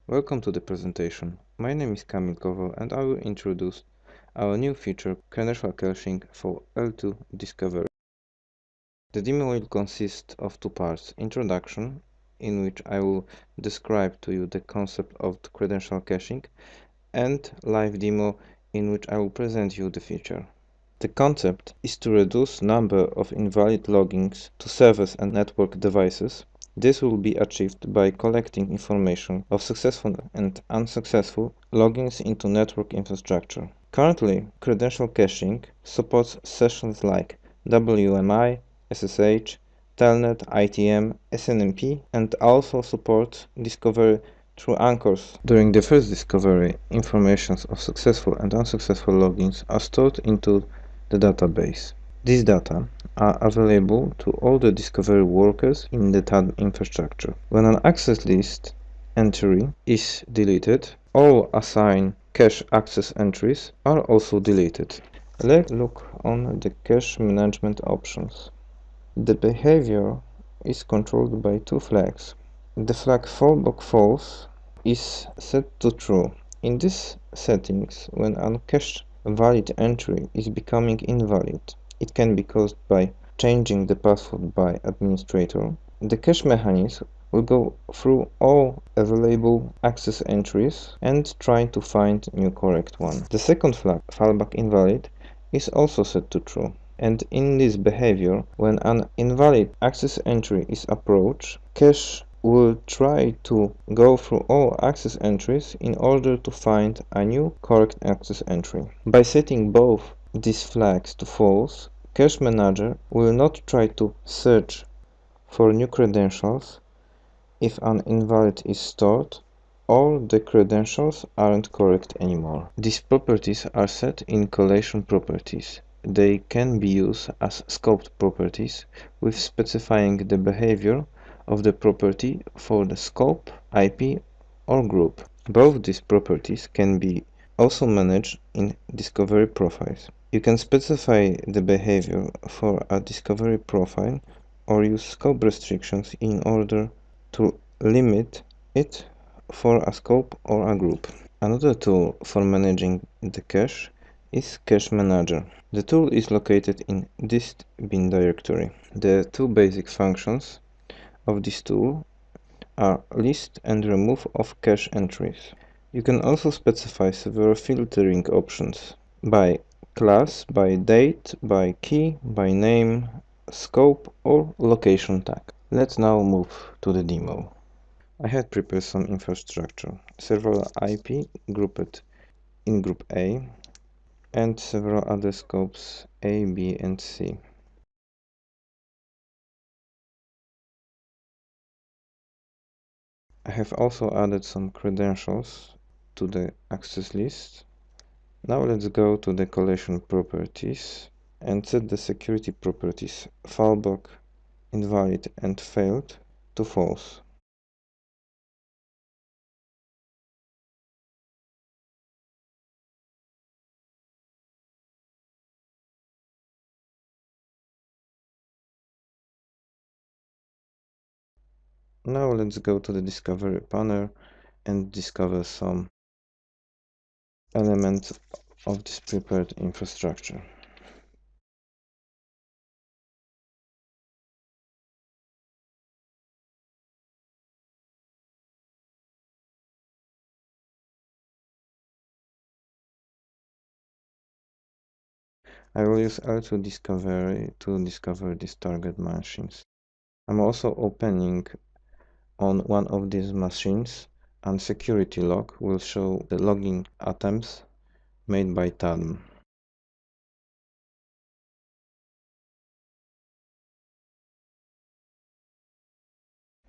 Welcome to the presentation. My name is Kamil Kowal and I will introduce our new feature, credential caching for L2 discovery. The demo will consist of two parts: introduction, in which I will describe to you the concept of the credential caching, and live demo, in which I will present you the feature. The concept is to reduce number of invalid logins to servers and network devices. This will be achieved by collecting information of successful and unsuccessful logins into network infrastructure. Currently, credential caching supports sessions like WMI, SSH, Telnet, ITM, SNMP, and also supports discovery through anchors. During the first discovery, information of successful and unsuccessful logins are stored into the database. These data are available to all the discovery workers in the TADDM infrastructure. When an access list entry is deleted, all assigned cache access entries are also deleted. Let's look on the cache management options. The behavior is controlled by two flags. The flag fallback false is set to true. In these settings, when a cached valid entry is becoming invalid, it can be caused by changing the password by administrator. The cache mechanism will go through all available access entries and try to find new correct one. The second flag, fallback invalid, is also set to true. And in this behavior, when an invalid access entry is approached, cache will try to go through all access entries in order to find a new correct access entry. By setting both these flags to false, Cache Manager will not try to search for new credentials if an invalid is stored or the credentials aren't correct anymore. These properties are set in collation properties. They can be used as scoped properties with specifying the behavior of the property for the scope, IP, or group. Both these properties can be also managed in discovery profiles. You can specify the behavior for a discovery profile or use scope restrictions in order to limit it for a scope or a group. Another tool for managing the cache is Cache Manager. The tool is located in dist bin directory. The two basic functions of this tool are list and remove of cache entries. You can also specify several filtering options by class, by date, by key, by name, scope, or location tag. Let's now move to the demo. I had prepared some infrastructure, several IP grouped in group A, and several other scopes A, B, and C. I have also added some credentials to the access list. Now let's go to the collation properties and set the security properties fallback, invalid, and failed to false. Now let's go to the discovery panel and discover some elements of this prepared infrastructure. I will use L2 discovery to discover these target machines. I'm also opening on one of these machines, and security log will show the logging attempts made by TADDM.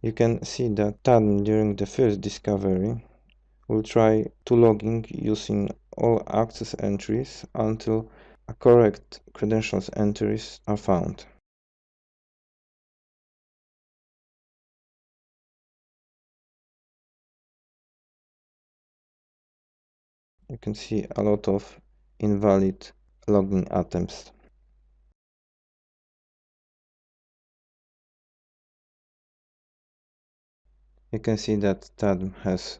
You can see that TADDM during the first discovery will try to logging using all access entries until a correct credentials entries are found. You can see a lot of invalid logging attempts. You can see that TADDM has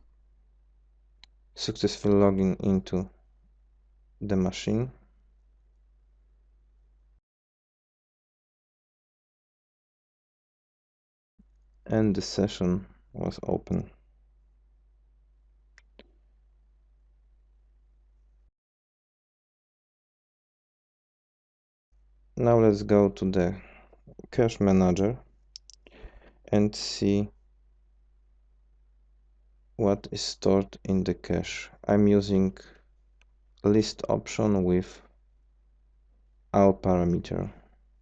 successful login into the machine, and the session was open. Now let's go to the cache manager and see what is stored in the cache. I'm using list option with all parameter.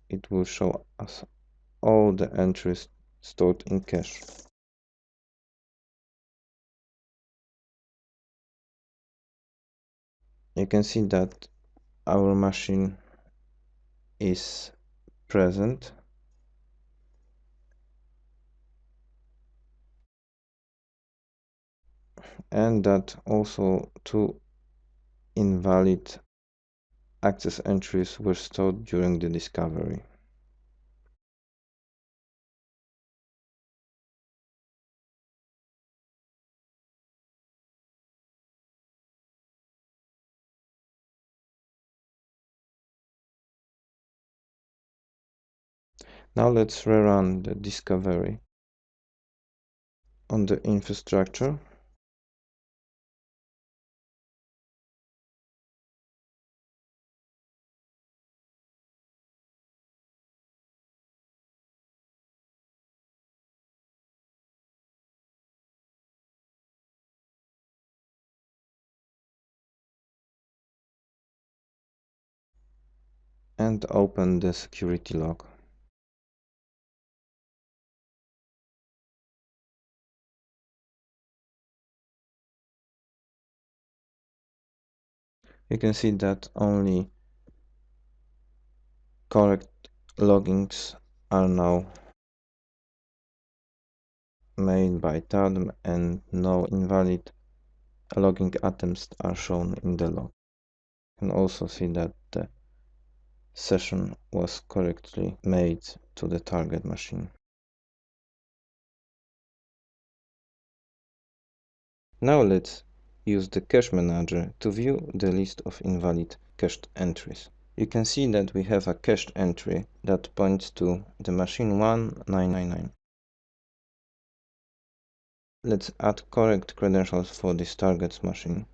It will show us all the entries stored in cache. You can see that our machine is present, and that also two invalid access entries were stored during the discovery. Now let's rerun the discovery on the infrastructure. And open the security log. You can see that only correct logins are now made by TADDM and no invalid logging attempts are shown in the log. You can also see that the session was correctly made to the target machine. Now let's use the cache manager to view the list of invalid cached entries. You can see that we have a cached entry that points to the machine 1999. Let's add correct credentials for this target's machine.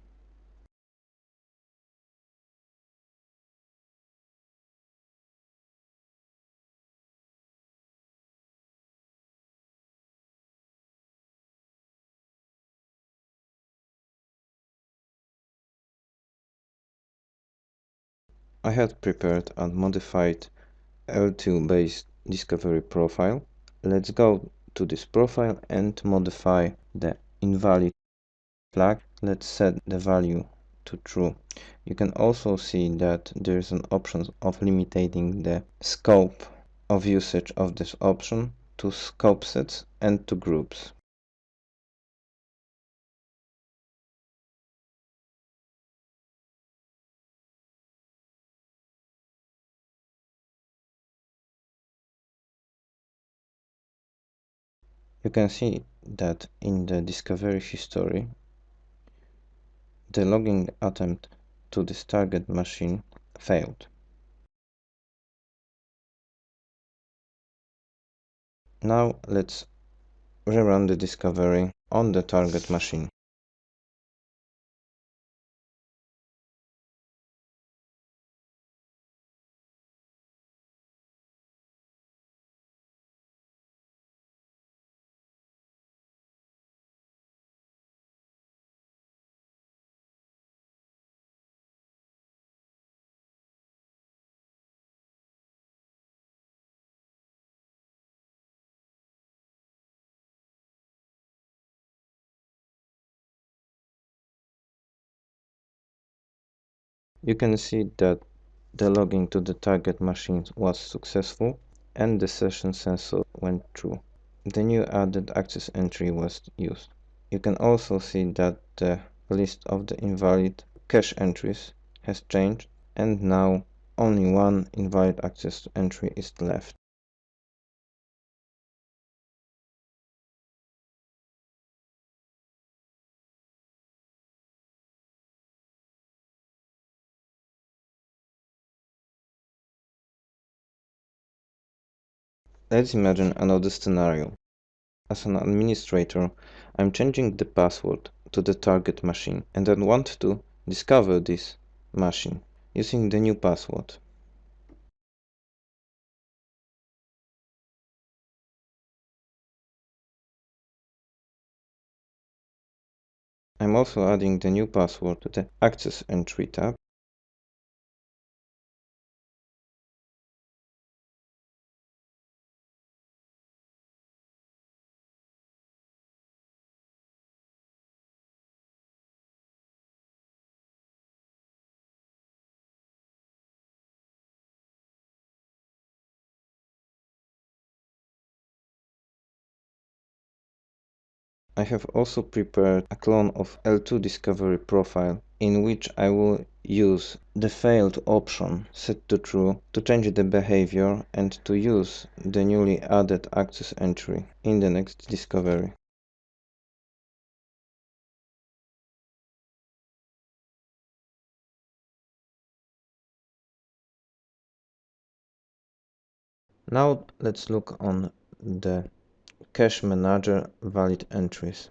I had prepared and modified L2-based discovery profile. Let's go to this profile and modify the invalid flag. Let's set the value to true. You can also see that there is an option of limiting the scope of usage of this option to scope sets and to groups. You can see that in the discovery history, the logging attempt to this target machine failed. Now let's rerun the discovery on the target machine. You can see that the logging to the target machine was successful and the session sensor went through. The new added access entry was used. You can also see that the list of the invalid cache entries has changed and now only one invalid access entry is left. Let's imagine another scenario. As an administrator, I'm changing the password to the target machine and I want to discover this machine using the new password. I'm also adding the new password to the Access Entry tab. I have also prepared a clone of L2 discovery profile in which I will use the failed option set to true to change the behavior and to use the newly added access entry in the next discovery. Now let's look on the Cache Manager valid entries.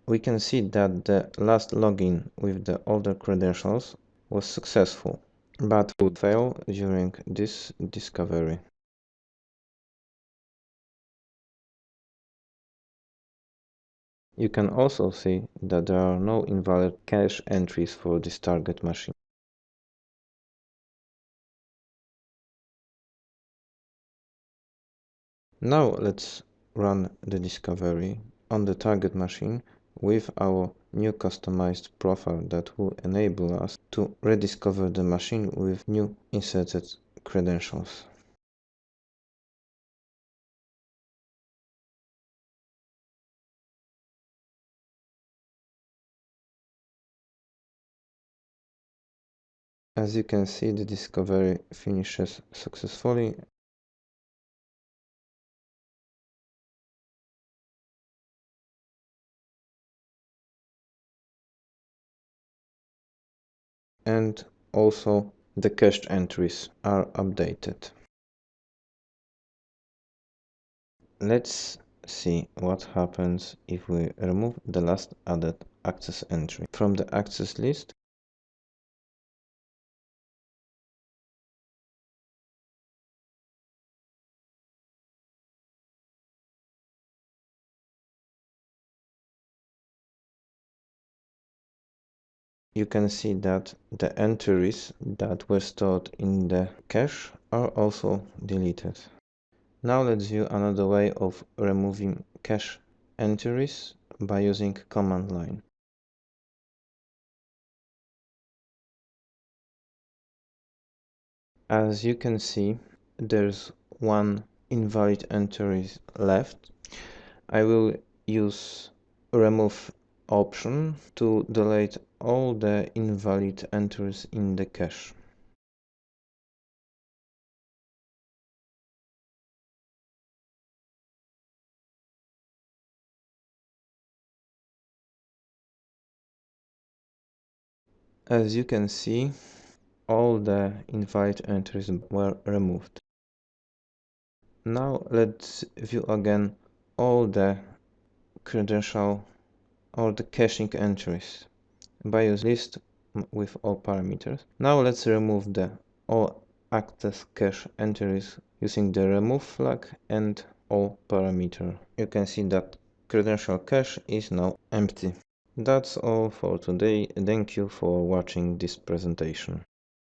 We can see that the last login with the older credentials was successful, but would fail during this discovery. You can also see that there are no invalid cache entries for this target machine. Now let's run the discovery on the target machine with our new customized profile that will enable us to rediscover the machine with new inserted credentials. As you can see, the discovery finishes successfully. And also the cached entries are updated. Let's see what happens if we remove the last added access entry from the access list. You can see that the entries that were stored in the cache are also deleted. Now let's view another way of removing cache entries by using command line. As you can see, there's one invalid entry left. I will use remove option to delete all the invalid entries in the cache. As you can see, all the invalid entries were removed. Now let's view again all the credential or the caching entries by using list with all parameters. Now let's remove the all access cache entries using the remove flag and all parameter. You can see that credential cache is now empty. That's all for today. Thank you for watching this presentation.